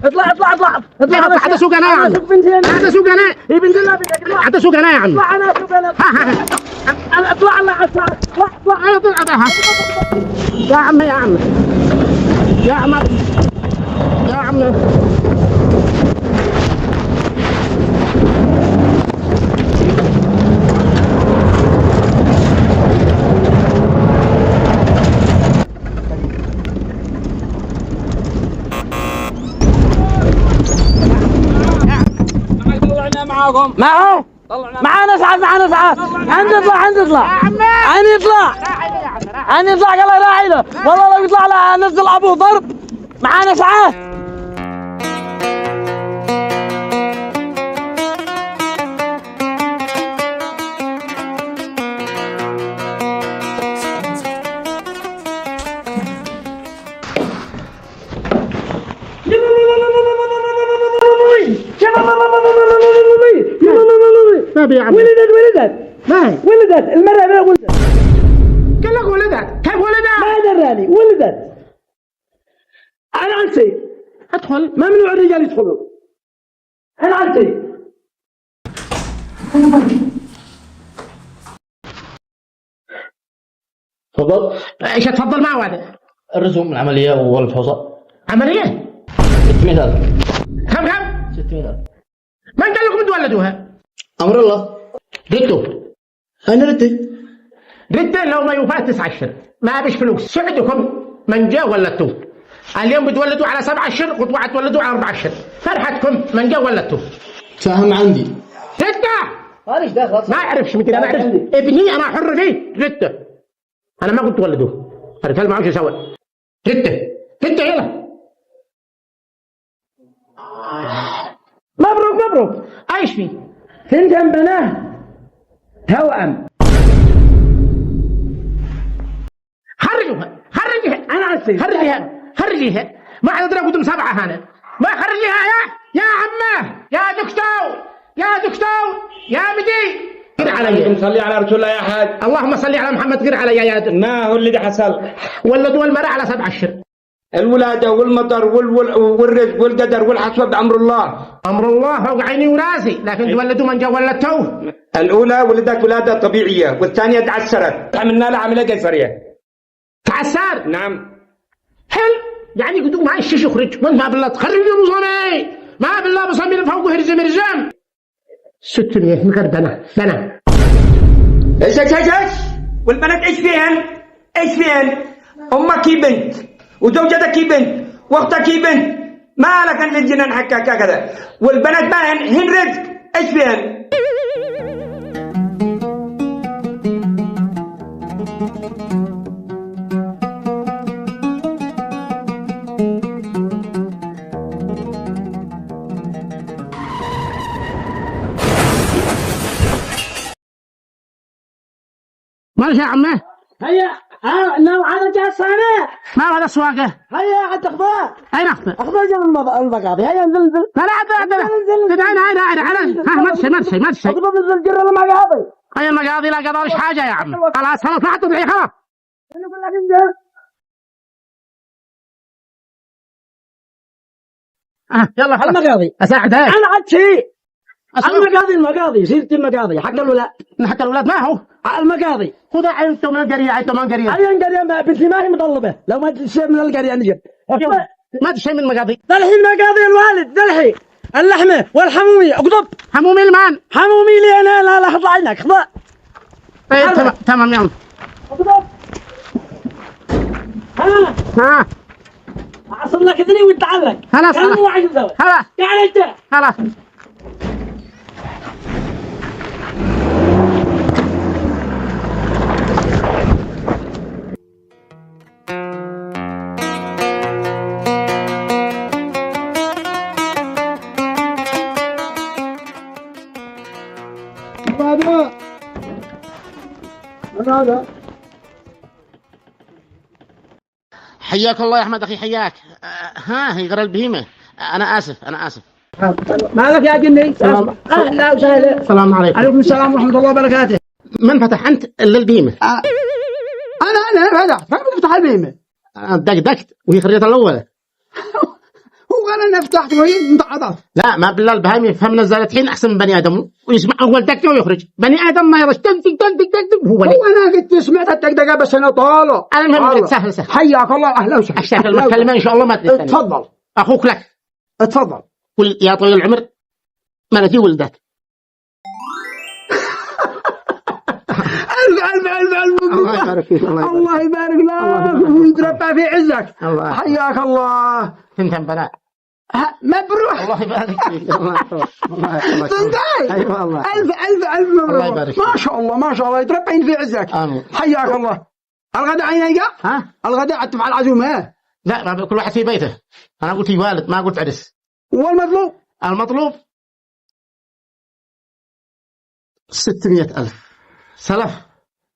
اطلع اطلع اطلع اطلع. حتى اسوق انا يا عم. حتى اسوق انا. هي بنت الله بدك اطلع. حتى اسوق انا يا عم. اطلع انا اسوق انا. انا اطلع الله اطلع اطلع اطلع. يا عم يا عم يا عم يا عم. معاكم معه معانا اسعاف معانا اسعاف. حنطلع حنطلع يلا راعي له والله لو يطلع له نزل ابوه ضرب. معانا اسعاف. ولدت المرأة ما ولدت. قال لك ولدت. كيف ولدت؟ ما دراني ولدت. أنا عنسي ادخل. ممنوع الرجال يدخلوا. أنا عنسي. تفضل. ايش اتفضل معه هذا؟ الرسوم العملية والفحوصات. عملية؟ 600,000. كم؟ 600,000. من قال لكم تولدوها؟ أمر الله. ردوا. أنا ردي. ردوا لو ما يوفى 9 أشهر ما بيش فلوس. سعدكم من جاء ولدتوه. اليوم بتولدوا على 7 أشهر وطبعا تولدوا على 4 أشهر. فرحتكم من جاء ولدتوه. ساهم عندي. ردوا. ماليش دخل. ما أعرفش مثل أنا أعرف ابني أنا حر فيه. ردوا. أنا ما قلت ولدوه. الرجال معهم شو سوى. ردوا يلا. مبروك ايش في؟ ثنتين بنات توأم. خرجوها. أنا عنسي. خرجيها. ما عاد أدري قدام 7 هنا. ما خرجيها يا عمه يا دكتور يا مدي. غير علي. صلي على رسول الله يا حاج. اللهم صل على محمد. غير علي يا دكتور. ما هو اللي حصل؟ ولدوا المرأة على 7 أشهر. الولادة والمطر والرزق والقدر والحسب بأمر الله. أمر الله فوق عيني وراسي. لكن تولدوا من جا ولدتوه. الأولى ولدت ولادة طبيعية والثانية تعسرت. عملنا لها عملية قيصرية. تعسر؟ نعم. حلو. يعني قدوم ما الشيش يخرج. ما بالله تخرجوا مصمي. ما بالله مصمي فوق هرزم. 600 من غير بنا. ايش والبنات ايش فين؟ امك هي بنت وزوجتك هي بنت واختك هي بنت. ما لك ان الجنان حكاك كذا. والبنات ما هن رزق. ايش فين؟ مالش يا عمه؟ هيا نام على جاسانة. ما هذا السواقه؟ هيا عاد أخذها. أين أخذ؟ أخذها جنب المقاضي. هيا انزل. لا مرسي. أخذها نزل جر المقاضي. أي المقاضي لا قضالش حاجة يا عم. خلاص طلعت تضيع خلاص. أنا أقول لك انزل. يلا خلاص. المقاضي. أساعدك. أنا عاد شيء. المقاضي سيرة المقاضي حق الولاد. حق الولاد ما هو؟ المقاضي. خذ عينتم من القرية. أي القرية بنتي ما هي مطلبة. لو ما تشي من القرية نجيب. ما تشي من المقاضي. الحين مقاضي الوالد ذلحي اللحمة والحمومي اقضب. حمومي المان. حمومي لي أنا لا اطلع عينك خذ. تمام يلا. اقضب. ها أصل لك ذني وانت علق. خلاص. يعني انت. خلاص. هذا حياك الله يا احمد اخي حياك. ها هي غير البهيمه. انا اسف. مالك يا جني؟ اهلا وسهلا. السلام عليكم. عليكم السلام ورحمه الله وبركاته. من فتح انت البهيمه؟ انا فتح. ما بفتح البهيمه. دقت وهي خرجت الاولى. هو انا انا فتحت وهي متعضات. لا ما بالله البهايم يفهم نزلت حين احسن من بني ادم ويسمع اول دقه ويخرج، بني ادم ما يرش تك هو انا قلت سمعت الدقدقه بس انا طالع. المهم سهل سهل. حياك الله اهلا وسهلا. اشتاق المكالمه ان شاء الله ما تنسى. اتفضل اخوك لك. اتفضل. قل يا طويل العمر ملتي ولدت. ألف الله يبارك فيك. الله يبارك لك ويتربى في عزك. حياك الله. تنتم بنات. مبروك. الله يبارك فيك. الله يبارك تنتهي. ايوه والله. ألف مبروك. ما شاء الله ما شاء الله يتربين في عزك. امين. حياك الله. الغداء عينيك؟ ها؟ الغداء تفعل عزومة؟ لا ما كل واحد في بيته. انا قلت والد ما قلت عرس. والمطلوب؟ المطلوب 600,000 سلف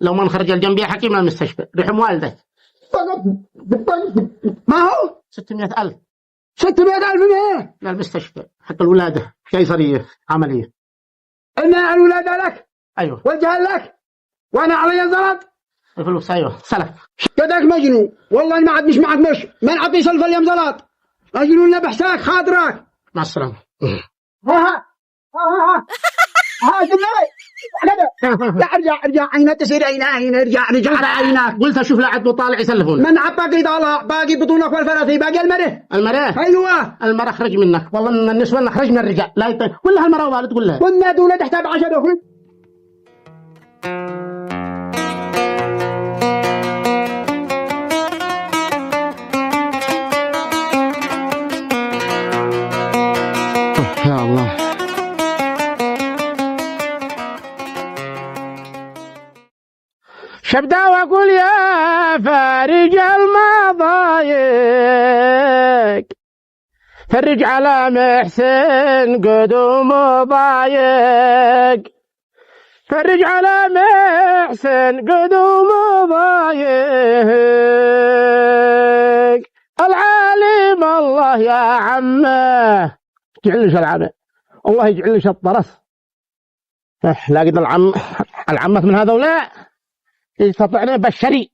لو ما نخرج الجنبية حكيم من المستشفى رحم والدك. ما هو؟ 600,000. 600,000 من ايه؟ من المستشفى حق الولادة قيصرية عملية. إن الولادة لك؟ أيوه. والجهل لك؟ وأنا علي الزلط؟ الفلوس أيوه سلف. كذاك مجنون والله ما عاد مش معك مش ما نعطي سلف اليوم زلط. مجنون لا بحساك خاطرك. مع السلامة. ها جماعي لا ارجع عينك تصير عينين ارجع على عينك. قلت اشوف لاعب طالع يسلفون. من باقي طالع باقي بطونك والفرثي باقي المره. ايوه المره اخرج منك والله من النسوه نخرج من الرجال لا كلها المره والد كلها. كنا دولة تحتاج 10 اخوي. يا الله. شبدا واقول يا فارج المضايق فرج على محسن قدوم ضايق فرج على محسن قدوم ضايق العالم الله يا عمه يجعلش العمى الله يجعلش الطرف. لاقد العمة من هذا ولا يستطيعنا بشري.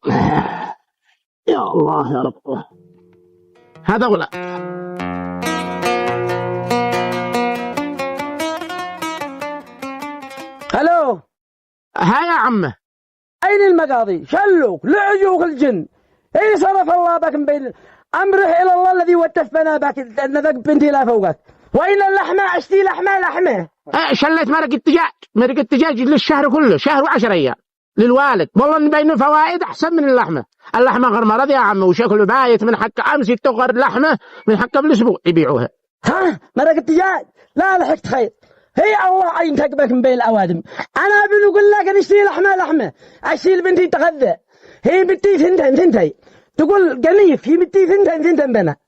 يا الله يا رب هذا ولا الو ها يا عمه اين المقاضي؟ شلوك لعجوك الجن. اين صرف الله بك من بين امره الى الله الذي وتف بنا بك نذق بنتي لا فوقك. واين اللحمه؟ اشتي لحمه شليت مرق الدجاج للشهر كله شهر و10 ايام للوالد والله ان بينه فوائد احسن من اللحمه غرمرض يا عمه وشكله بايت من حق امس تغر لحمه من حق بالاسبوع يبيعوها. ها مرق الدجاج لا لحقت خير. هي الله عين تقبك من بين الاوادم. انا بنقول لك انا اشتري لحمه اشتري لبنتي تغذى. هي بنتي ثنتين تقول قنيف هي بنتي ثنتين بنات.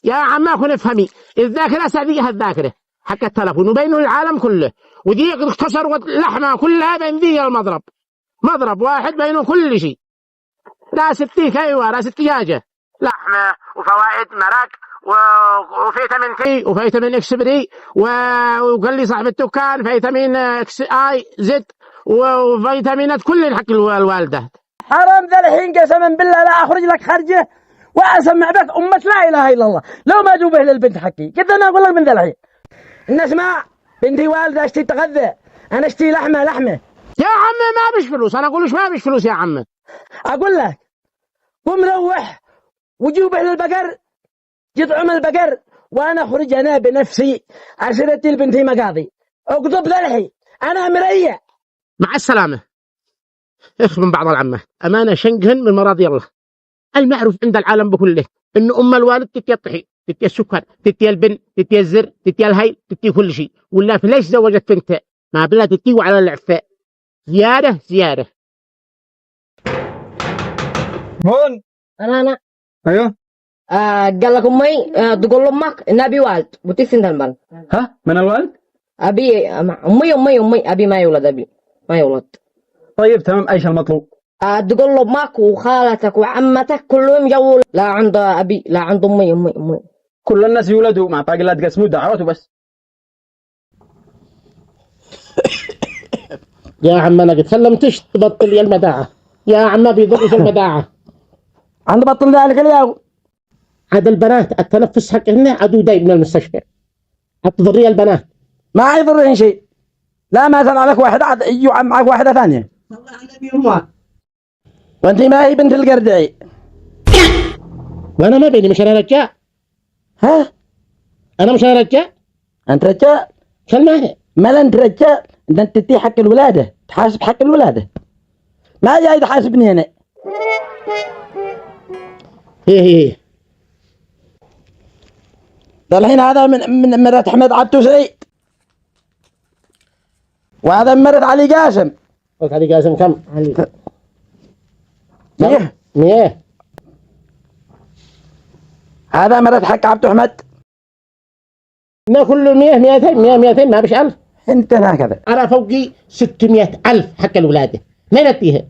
يا عم اخو افهمي الذاكره سعديها الذاكره حق التلفون وبينه العالم كله ودي اختصر اللحمه كلها بين ذي مضرب واحد بينه كل شيء. راس التيك ايوه راس الدجاجه لحمه وفوائد مرق وفيتامين تي وفيتامين اكس بري وقال لي صاحب الدكان فيتامين اكس اي زد وفيتامينات كل حق الوالده. حرام ذا الحين قسما بالله لا اخرج لك خرجه واسمع بك امة لا اله الا الله لو ما جوبه للبنت حقي كذا انا اقول لك من ذا الحين ان اسمع بنتي والده اشتي تغذى انا اشتي لحمه. يا عمي ما بيش فلوس انا اقولش ما بيش فلوس يا عمي. اقول لك قم روح وجوبه للبقر جطعم البقر وانا اخرج انا بنفسي اشتري لبنتي مقاضي اقطب ذا الحين انا مريح. مع السلامه. اخ من بعض العمه امانه شنقهن من مراضي الله. المعروف عند العالم بكله ان الوالد تتي الطحين تتي السكر تتي البن تتي الزر تتي الهيل تتي كل شيء ولا فليش زوجت بنته ما بلا تتي على العفاء زياده. هون انا ايوه قال لك امي تقول لامك ان ابي والد بتسن تنبل. ها من الوالد؟ ابي امي ابي ما يولد. طيب تمام ايش المطلوب؟ تقول لامك وخالتك وعمتك كلهم جو لا عند ابي لا عند امي. كل الناس يولدوا مع باقي لا تقسموا دعوات وبس. يا عم انا قد سلمتش تبطل يا المداعه يا عم بيضرش المداعه. عند بطل ذلك اليوم عاد البنات التنفس حقهن عدو دايب من المستشفى. هتضري البنات. ما يضرهن شيء. لا ما سمع لك واحد عاد يجوا معك واحدة ثانية. الله على النبي أمها. وانت ما هي بنت القردعي. وانا ما بيني، مش انا رجال. ها؟ انا مش انا رجال. انت رجال؟ كلمة. ما انت رجال، انت تدي حق الولادة، تحاسب حق الولادة. ما جاي تحاسبني هنا. هي الحين هذا من مرات احمد عبدو سعيد. وهذا من مرات علي قاسم. علي قاسم كم؟ 100. 100. هذا مرات حق عبد احمد. ما كله 100 200 100 200 ما بش 1000. انت هكذا. انا فوقي 600,000 حق الولادة. مين اديها؟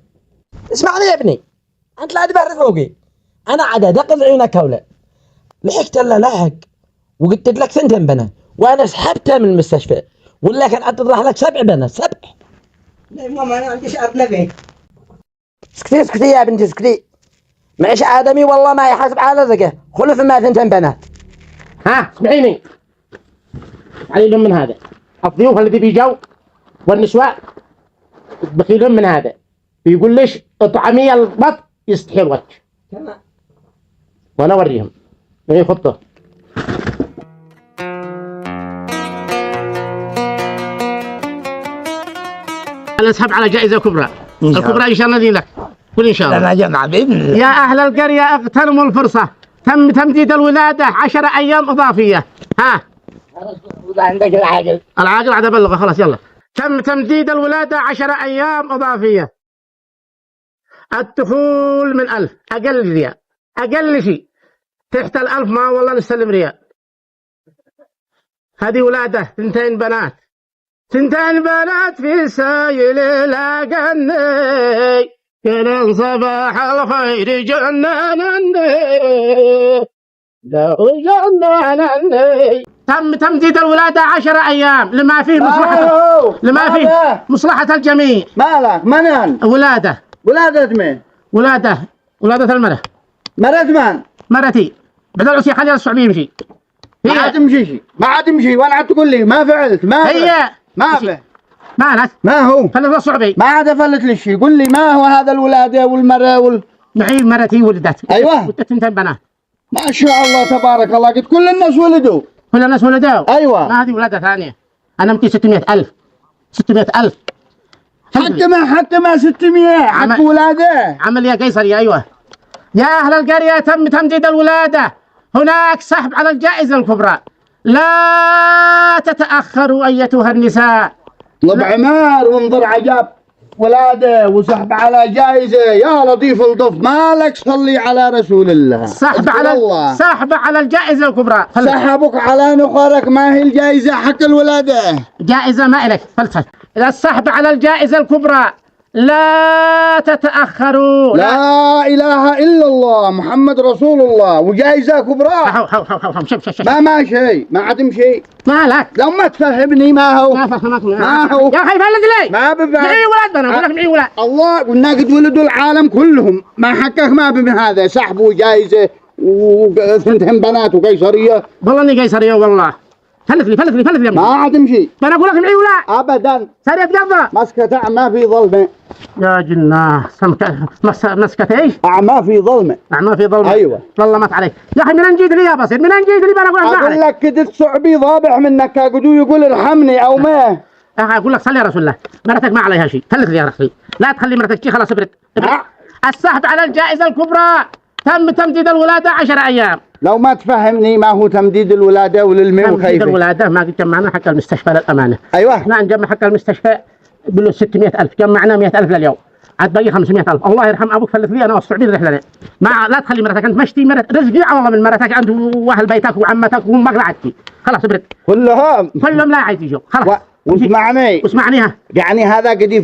اسمعني يا ابني، انت لا تبهر فوقي. انا عاد ادق عيونك هولا. لحقت الا لحق وقلت لك 2 بنات وانا سحبتها من المستشفى، ولا كان اطرح لك 7 بنات 7. لا ماما أنا عندي شعر لبي. اسكتي اسكتي يا بنتي اسكتي. معيش آدمي والله ما يحاسب على رزقه، خلف ما 2 بنات. ها اسمعيني. علي لهم من هذا. الضيوف الذي بيجوا والنسوان بخيلهم من هذا. بيقول ليش اطعمي البط يستحي الوجه. تمام. وانا اوريهم. ايه خطه. انا اسحب على جائزه كبرى. الكبرى ان شاء الله دي لك. قول ان شاء الله. يا اهل القريه اغتنموا الفرصه. تم تمديد الولاده 10 ايام اضافيه. ها عندك العاقل. العاقل عاد ابلغه خلاص يلا. تم تمديد الولاده 10 ايام اضافيه. الدخول من 1000 اقل ريال. اقل شيء تحت 1000 ما والله نستلم ريال. هذه ولاده 2 بنات. 2 بنات في سايل لاقني. كل صباح الخير جننني. لو جننني. تم تمديد الولادة 10 أيام لما فيه مصلحة الجميع. مالك منن؟ ولادة مين؟ ولادة المرأة. مرة من؟ مرتي بدل العسي خليها الصعب يمشي. ما عاد تمشي وانا عاد تقول لي ما فعلت ما هي ما فعل. مالك؟ ما هو؟ فلت الصعبي. ما عاد فلت لي شيء. قول لي ما هو هذا الولادة والمرأة معي مرتي ولدت. أيوة. 2 بنات. ما شاء الله تبارك الله. قلت كل الناس ولدوا. كل الناس ولدوا. أيوة. ما هذه ولادة ثانية. أنا متي 600,000. 600,000. حتى ما 600 حق ولادة. عملية قيصرية. أيوة. يا أهل القرية تم تمديد الولادة. هناك سحب على الجائزة الكبرى. لا تتأخروا أيتها النساء. طلب عمار وانظر عجب. ولادة وسحب على جائزة. يا لطيف الطف مالك صلي على رسول الله. سحب على الجائزة الكبرى. سحبك على نخرك. ما هي الجائزة حق الولادة؟ جائزة ما إلك فلسفة. السحب على الجائزة الكبرى. لا تتأخروا. لا إله إلا الله محمد رسول الله. وجائزة كبرى. شوف ما شيء ما عدم شيء. مالك؟ لو ما تفهمني ما هو. ما هو يا أخي فلت لي. ما بفهم. معي ولاد أنا أقول لك معي ولاد. الله قلنا قد ولدوا العالم كلهم. ما حقك ما بمن هذا سحب وجائزة و2 بنات وقيصرية. والله إني قيصرية والله. فلت لي ما عدم شيء. أنا أقول لك معي ولاد. أبدا. سريع بجضة. مسكة ما في ظلمة. يا جناه مسكة ايش؟ أعمى في ظلمة. أعمى في ظلمة. أيوة. ظلمت عليك يا أخي. من أنجيد لي يا بصير من أنجيد لي بنا أقول لك كده صعبي ضابع منك. قدو يقول ارحمني أو ما. يا أخي أقول لك صلي يا رسول الله. مرتك ما عليها شيء. فلت لي يا رخي. لا تخلي مرتك شيء خلاص ابرد. السحب على الجائزة الكبرى. تم تمديد الولادة 10 أيام. لو ما تفهمني ما هو تمديد الولادة وللمي وخيفة. تمديد الولادة ما قد جمعنا حق المستشفى للأمانة. أيوة. احنا نجمع حق المستشفى بلو 600,000. جمعنا 100,000 لليوم. عاد باقي 500,000. الله يرحم ابوك فلت لي انا والصعبين رحله. ما لا تخلي مرتك انت مشتي رزقي والله من مرتك انت واهل بيتك وعمتك ومقلعتك. خلاص ابرد. كلهم لا عايز يجوا خلاص. واسمعني. واسمعنيها. يعني هذا قد